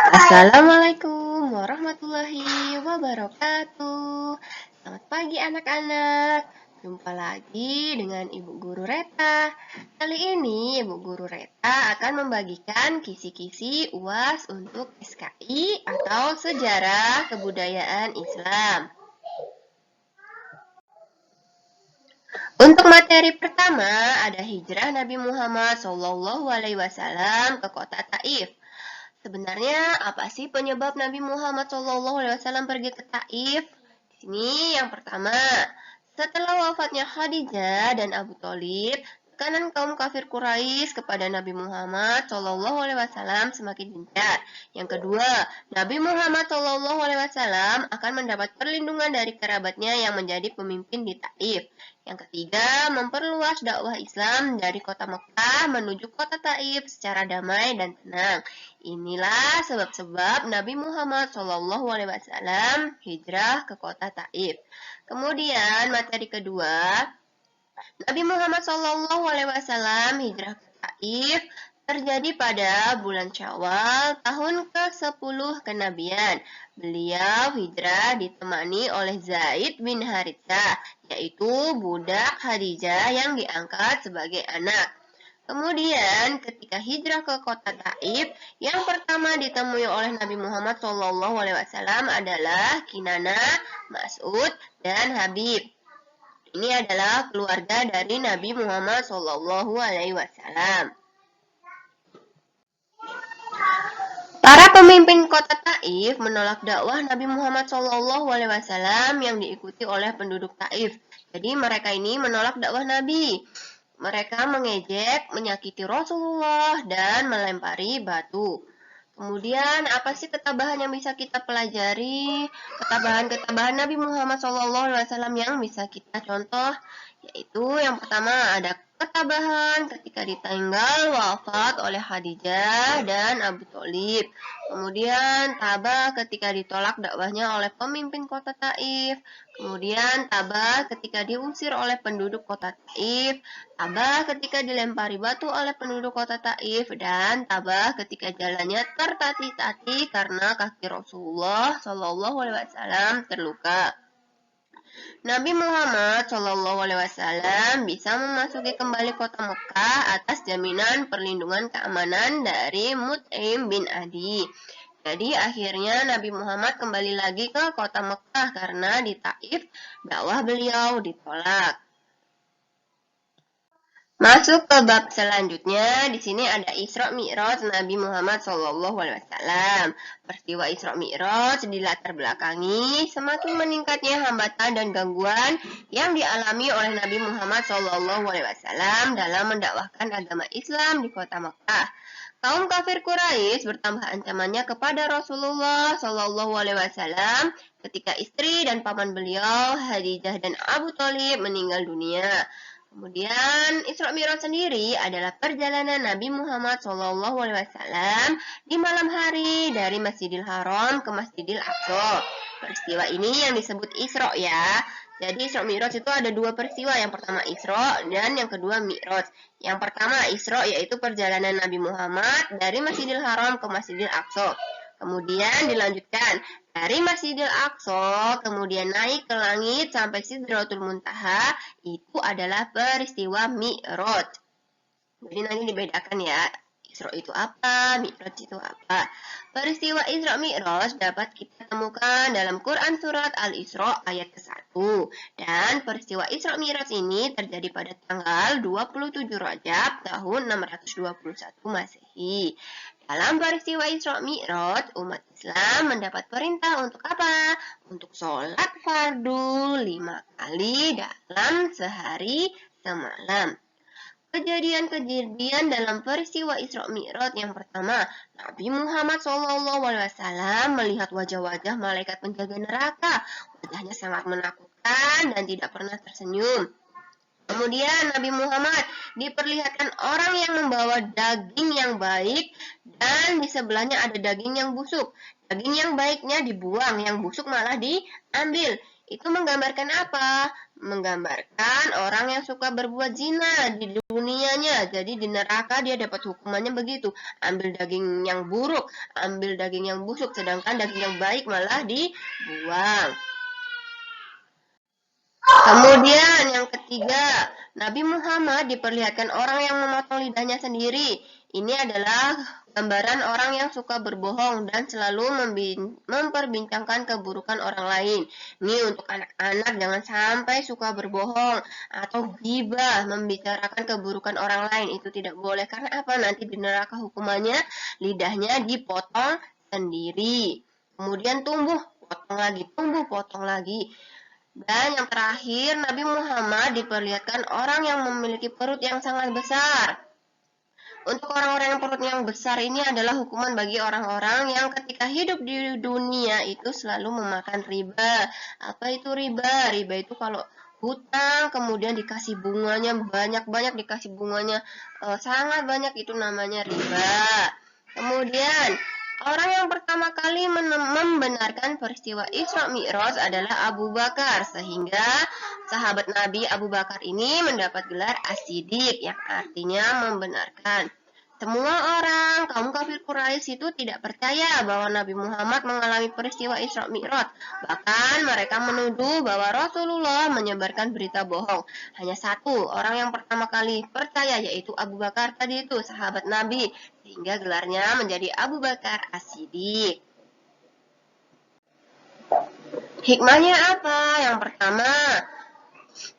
Assalamualaikum warahmatullahi wabarakatuh. Selamat pagi anak-anak. Jumpa lagi dengan Ibu Guru Reta. Kali ini Ibu Guru Reta akan membagikan kisi-kisi UAS untuk SKI atau Sejarah Kebudayaan Islam. Untuk materi pertama ada hijrah Nabi Muhammad SAW ke kota Taif. Sebenarnya apa sih penyebab Nabi Muhammad SAW pergi ke Taif? Di sini yang pertama, setelah wafatnya Khadijah dan Abu Thalib, tekanan kaum kafir Quraisy kepada Nabi Muhammad SAW semakin gencar. Yang kedua, Nabi Muhammad SAW akan mendapat perlindungan dari kerabatnya yang menjadi pemimpin di Taif. Yang ketiga, memperluas dakwah Islam dari kota Mekah menuju kota Taif secara damai dan tenang. Inilah sebab-sebab Nabi Muhammad SAW hijrah ke kota Taif. Kemudian materi kedua, Nabi Muhammad SAW hijrah ke Taif terjadi pada bulan Syawal tahun ke-10 kenabian. Beliau hijrah ditemani oleh Zaid bin Harithah, yaitu budak Khadijah yang diangkat sebagai anak. Kemudian ketika hijrah ke kota Taif, yang pertama ditemui oleh Nabi Muhammad SAW adalah Kinana, Mas'ud, dan Habib. Ini adalah keluarga dari Nabi Muhammad SAW. Para pemimpin kota Taif menolak dakwah Nabi Muhammad SAW yang diikuti oleh penduduk Taif. Jadi mereka ini menolak dakwah Nabi. Mereka mengejek, menyakiti Rasulullah, dan melempari batu. Kemudian, apa sih ketabahan yang bisa kita pelajari? Ketabahan Nabi Muhammad SAW yang bisa kita contoh, yaitu yang pertama ada ketabahan ketika ditinggal wafat oleh Khadijah dan Abu Thalib. Kemudian tabah ketika ditolak dakwahnya oleh pemimpin kota Taif. Kemudian tabah ketika diusir oleh penduduk kota Taif. Tabah ketika dilempari batu oleh penduduk kota Taif. Dan tabah ketika jalannya tertatih-tatih karena kaki Rasulullah SAW terluka. Nabi Muhammad SAW bisa memasuki kembali kota Mekah atas jaminan perlindungan keamanan dari Mut'im bin Adi. Jadi akhirnya Nabi Muhammad kembali lagi ke kota Mekah karena di Taif dakwah beliau ditolak. Masuk ke bab selanjutnya, di sini ada Isra Mi'raj Nabi Muhammad SAW. Peristiwa Isra Mi'raj dilatar belakangi semakin meningkatnya hambatan dan gangguan yang dialami oleh Nabi Muhammad SAW dalam mendakwahkan agama Islam di kota Mekah. Kaum kafir Quraisy bertambah ancamannya kepada Rasulullah SAW ketika istri dan paman beliau Khadijah dan Abu Thalib meninggal dunia. Kemudian Isra Mi'raj sendiri adalah perjalanan Nabi Muhammad SAW di malam hari dari Masjidil Haram ke Masjidil Aqsa. Peristiwa ini yang disebut Isra ya. Jadi Isra Mi'raj itu ada dua peristiwa. Yang pertama Isra dan yang kedua Mi'raj. Yang pertama Isra yaitu perjalanan Nabi Muhammad dari Masjidil Haram ke Masjidil Aqsa. Kemudian dilanjutkan dari Masjidil Aqsa, kemudian naik ke langit sampai Sidratul Muntaha, itu adalah peristiwa Mi'raj. Jadi nanti dibedakan ya, Isra itu apa, Mi'raj itu apa. Peristiwa Isra Mi'raj dapat kita temukan dalam Quran Surat Al-Isra ayat ke-1. Dan peristiwa Isra Mi'raj ini terjadi pada tanggal 27 Rajab tahun 621 Masehi. Dalam peristiwa Isra Mi'raj, umat Islam mendapat perintah untuk apa? Untuk sholat fardu 5 kali dalam sehari semalam. Kejadian-kejadian dalam peristiwa Isra Mi'raj yang pertama, Nabi Muhammad SAW melihat wajah-wajah malaikat penjaga neraka. Wajahnya sangat menakutkan dan tidak pernah tersenyum. Kemudian Nabi Muhammad diperlihatkan orang yang membawa daging yang baik dan di sebelahnya ada daging yang busuk. Daging yang baiknya dibuang, yang busuk malah diambil. Itu menggambarkan apa? Menggambarkan orang yang suka berbuat zina di dunianya. Jadi di neraka dia dapat hukumannya begitu. Ambil daging yang buruk, ambil daging yang busuk, sedangkan daging yang baik malah dibuang. Kemudian yang ketiga, Nabi Muhammad diperlihatkan orang yang memotong lidahnya sendiri. Ini adalah gambaran orang yang suka berbohong dan selalu memperbincangkan keburukan orang lain. Ini untuk anak-anak, jangan sampai suka berbohong atau ghibah, membicarakan keburukan orang lain. Itu tidak boleh, karena apa? Nanti di neraka hukumannya lidahnya dipotong sendiri. Kemudian tumbuh, potong lagi. Dan yang terakhir, Nabi Muhammad diperlihatkan orang yang memiliki perut yang sangat besar. Untuk orang-orang yang perutnya yang besar ini adalah hukuman bagi orang-orang yang ketika hidup di dunia itu selalu memakan riba. Apa itu riba? Riba itu kalau hutang kemudian dikasih bunganya banyak-banyak, dikasih bunganya sangat banyak, itu namanya riba. Kemudian orang yang pertama kali membenarkan peristiwa Isra Mi'raj adalah Abu Bakar, sehingga sahabat Nabi Abu Bakar ini mendapat gelar As-Siddiq yang artinya membenarkan. Semua orang kaum kafir Quraisy itu tidak percaya bahwa Nabi Muhammad mengalami peristiwa Isra Mi'raj. Bahkan mereka menuduh bahwa Rasulullah menyebarkan berita bohong. Hanya satu orang yang pertama kali percaya, yaitu Abu Bakar tadi itu, sahabat Nabi, sehingga gelarnya menjadi Abu Bakar As-Siddiq. Hikmahnya apa? Yang pertama,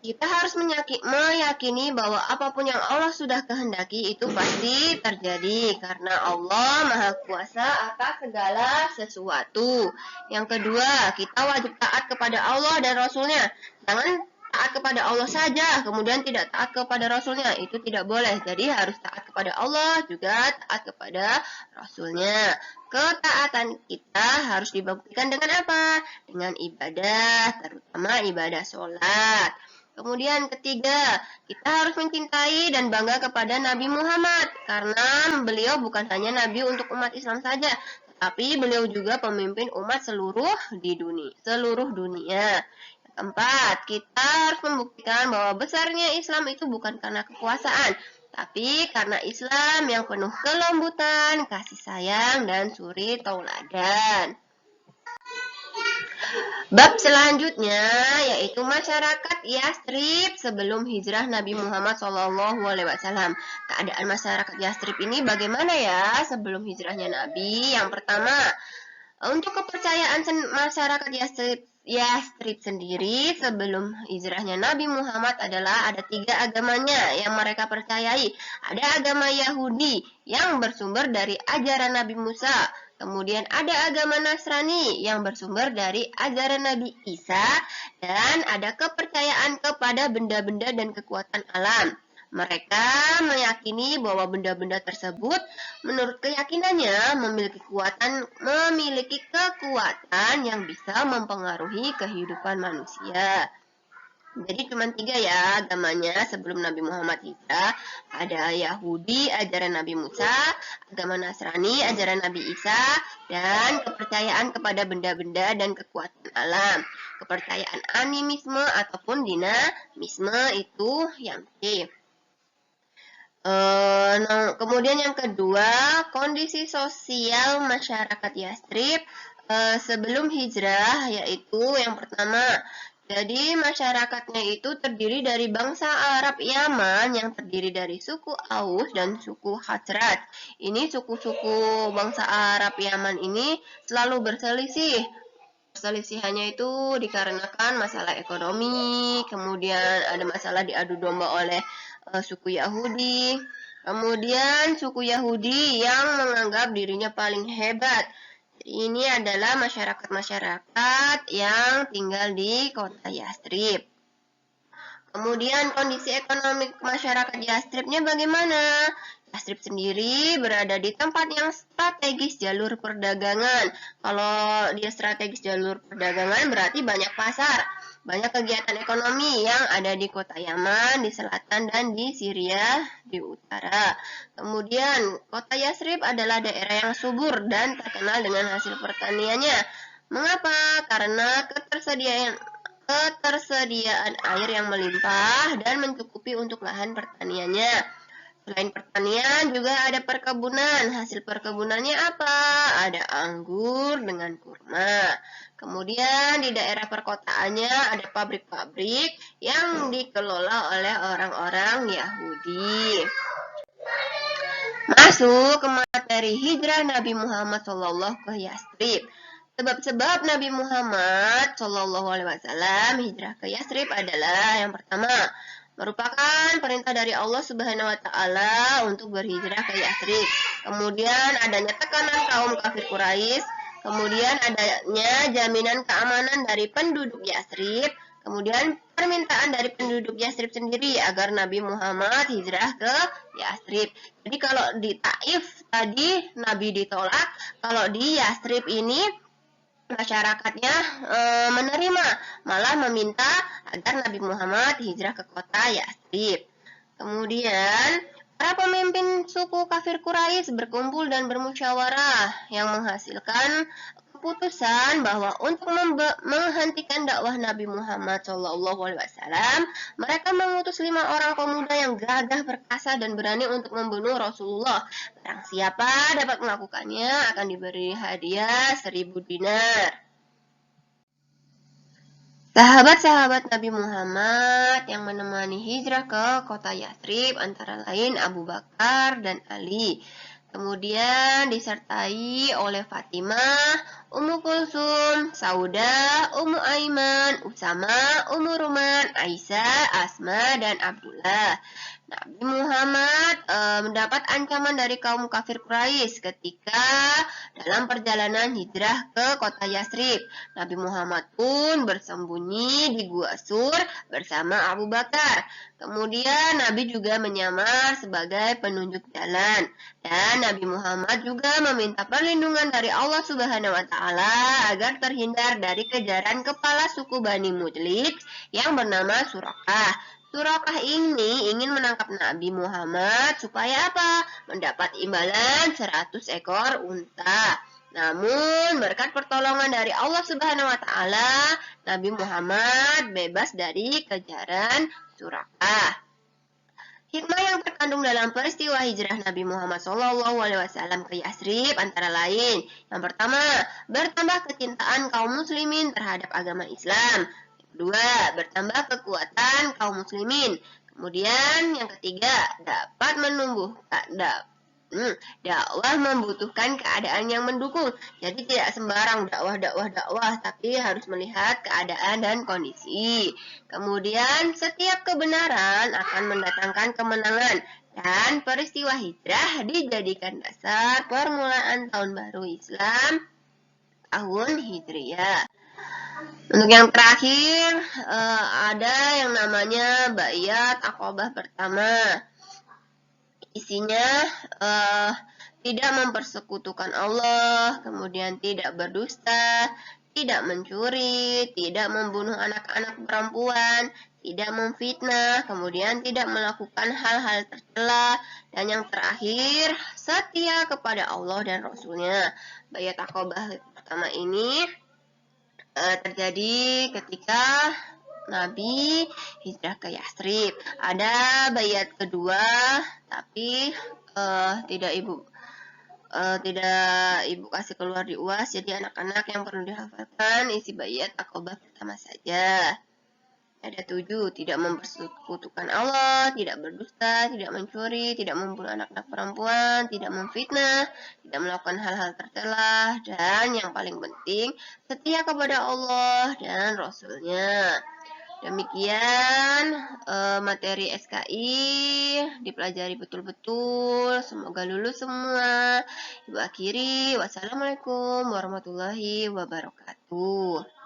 kita harus meyakini bahwa apapun yang Allah sudah kehendaki itu pasti terjadi, karena Allah Maha Kuasa atas segala sesuatu. Yang kedua, kita wajib taat kepada Allah dan Rasulnya. Jangan taat kepada Allah saja, kemudian tidak taat kepada Rasulnya. Itu tidak boleh. Jadi harus taat kepada Allah, juga taat kepada Rasulnya. Ketaatan kita harus dibuktikan dengan apa? Dengan ibadah, terutama ibadah sholat. Kemudian ketiga, kita harus mencintai dan bangga kepada Nabi Muhammad, karena beliau bukan hanya Nabi untuk umat Islam saja, tapi beliau juga pemimpin umat seluruh dunia. Yang keempat, kita harus membuktikan bahwa besarnya Islam itu bukan karena kekuasaan, tapi karena Islam yang penuh kelembutan, kasih sayang, dan suri tauladan. Bab selanjutnya yaitu masyarakat Yastrib sebelum hijrah Nabi Muhammad SAW. Keadaan masyarakat Yastrib ini bagaimana ya sebelum hijrahnya Nabi? Yang pertama, untuk kepercayaan masyarakat Yastrib sendiri sebelum hijrahnya Nabi Muhammad adalah ada 3 agamanya yang mereka percayai. Ada agama Yahudi yang bersumber dari ajaran Nabi Musa. Kemudian ada agama Nasrani yang bersumber dari ajaran Nabi Isa, dan ada kepercayaan kepada benda-benda dan kekuatan alam. Mereka meyakini bahwa benda-benda tersebut menurut keyakinannya memiliki kekuatan yang bisa mempengaruhi kehidupan manusia. Jadi cuma 3 ya agamanya sebelum Nabi Muhammad hijrah. Ada Yahudi, ajaran Nabi Musa, agama Nasrani, ajaran Nabi Isa, dan kepercayaan kepada benda-benda dan kekuatan alam. Kepercayaan animisme ataupun dinamisme itu yang C. Kemudian yang kedua, kondisi sosial masyarakat Yastrib sebelum hijrah, yaitu yang pertama, jadi masyarakatnya itu terdiri dari bangsa Arab Yaman yang terdiri dari suku Aus dan suku Khazraj. Ini suku-suku bangsa Arab Yaman ini selalu berselisih. Perselisihannya itu dikarenakan masalah ekonomi, kemudian ada masalah diadu domba oleh suku Yahudi. Kemudian suku Yahudi yang menganggap dirinya paling hebat. Ini adalah masyarakat-masyarakat yang tinggal di kota Yastrib. Kemudian kondisi ekonomi masyarakat Yastribnya bagaimana? Yastrib sendiri berada di tempat yang strategis jalur perdagangan. Kalau dia strategis jalur perdagangan berarti banyak pasar, banyak kegiatan ekonomi yang ada di kota Yaman, di selatan, dan di Syria di utara. Kemudian kota Yastrib adalah daerah yang subur dan terkenal dengan hasil pertaniannya. Mengapa? Karena ketersediaan ketersediaan air yang melimpah dan mencukupi untuk lahan pertaniannya. Selain pertanian, juga ada perkebunan. Hasil perkebunannya apa? Ada anggur dengan kurma. Kemudian di daerah perkotaannya ada pabrik-pabrik yang dikelola oleh orang-orang Yahudi. Masuk ke materi hijrah Nabi Muhammad SAW ke Yastrib. Sebab-sebab Nabi Muhammad SAW hijrah ke Yastrib adalah yang pertama, merupakan perintah dari Allah Subhanahu wa taala untuk berhijrah ke Yastrib. Kemudian adanya tekanan kaum kafir Quraisy, kemudian adanya jaminan keamanan dari penduduk Yastrib, kemudian permintaan dari penduduk Yastrib sendiri agar Nabi Muhammad hijrah ke Yastrib. Jadi kalau di Taif tadi Nabi ditolak, kalau di Yastrib ini masyarakatnya menerima, malah meminta agar Nabi Muhammad hijrah ke kota Yastrib. Kemudian para pemimpin suku kafir Quraisy berkumpul dan bermusyawarah yang menghasilkan keputusan bahwa untuk menghentikan dakwah Nabi Muhammad SAW, mereka mengutus 5 orang pemuda yang gagah perkasa dan berani untuk membunuh Rasulullah. Barang siapa dapat melakukannya akan diberi hadiah 1000 dinar. Sahabat-sahabat Nabi Muhammad yang menemani hijrah ke kota Yastrib antara lain Abu Bakar dan Ali. Kemudian disertai oleh Fatimah, Ummu Kulsum, Saudah, Ummu Aiman, Usama, Ummu Ruman, Aisyah, Asma, dan Abdullah. Nabi Muhammad mendapat ancaman dari kaum kafir Quraisy ketika dalam perjalanan hijrah ke kota Yastrib. Nabi Muhammad pun bersembunyi di Gua Sur bersama Abu Bakar. Kemudian Nabi juga menyamar sebagai penunjuk jalan. Dan Nabi Muhammad juga meminta perlindungan dari Allah Subhanahu wa taala agar terhindar dari kejaran kepala suku Bani Mudlij yang bernama Surakah. Surakah ini ingin menangkap Nabi Muhammad supaya apa? Mendapat imbalan 100 ekor unta. Namun berkat pertolongan dari Allah Subhanahu wa taala, Nabi Muhammad bebas dari kejaran Surakah. Hikmah yang terkandung dalam peristiwa hijrah Nabi Muhammad SAW ke Yastrib antara lain, yang pertama, bertambah kecintaan kaum muslimin terhadap agama Islam. Yang kedua, bertambah kekuatan kaum muslimin. Kemudian yang ketiga, dapat menumbuhkan dakwah membutuhkan keadaan yang mendukung. Jadi tidak sembarang dakwah, tapi harus melihat keadaan dan kondisi. Kemudian setiap kebenaran akan mendatangkan kemenangan dan peristiwa hijrah dijadikan dasar permulaan tahun baru Islam tahun Hijriyah. Untuk yang terakhir ada yang namanya Baiat Aqabah pertama. Isinya tidak mempersekutukan Allah, kemudian tidak berdusta, tidak mencuri, tidak membunuh anak-anak perempuan, tidak memfitnah, kemudian tidak melakukan hal-hal tercela, dan yang terakhir setia kepada Allah dan Rasulnya. Baiat Aqabah pertama ini terjadi ketika Nabi hijrah ke Yastrib. Ada baiat kedua, tapi tidak ibu kasih keluar di UAS. Jadi anak-anak yang perlu dihafalkan isi baiat Aqabah pertama saja. Ada 7, tidak mempersekutukan Allah, tidak berdusta, tidak mencuri, tidak membunuh anak-anak perempuan, tidak memfitnah, tidak melakukan hal-hal tercela, dan yang paling penting, setia kepada Allah dan Rasulnya. Demikian materi SKI, dipelajari betul-betul, semoga lulus semua. Ibu akhiri, wassalamualaikum warahmatullahi wabarakatuh.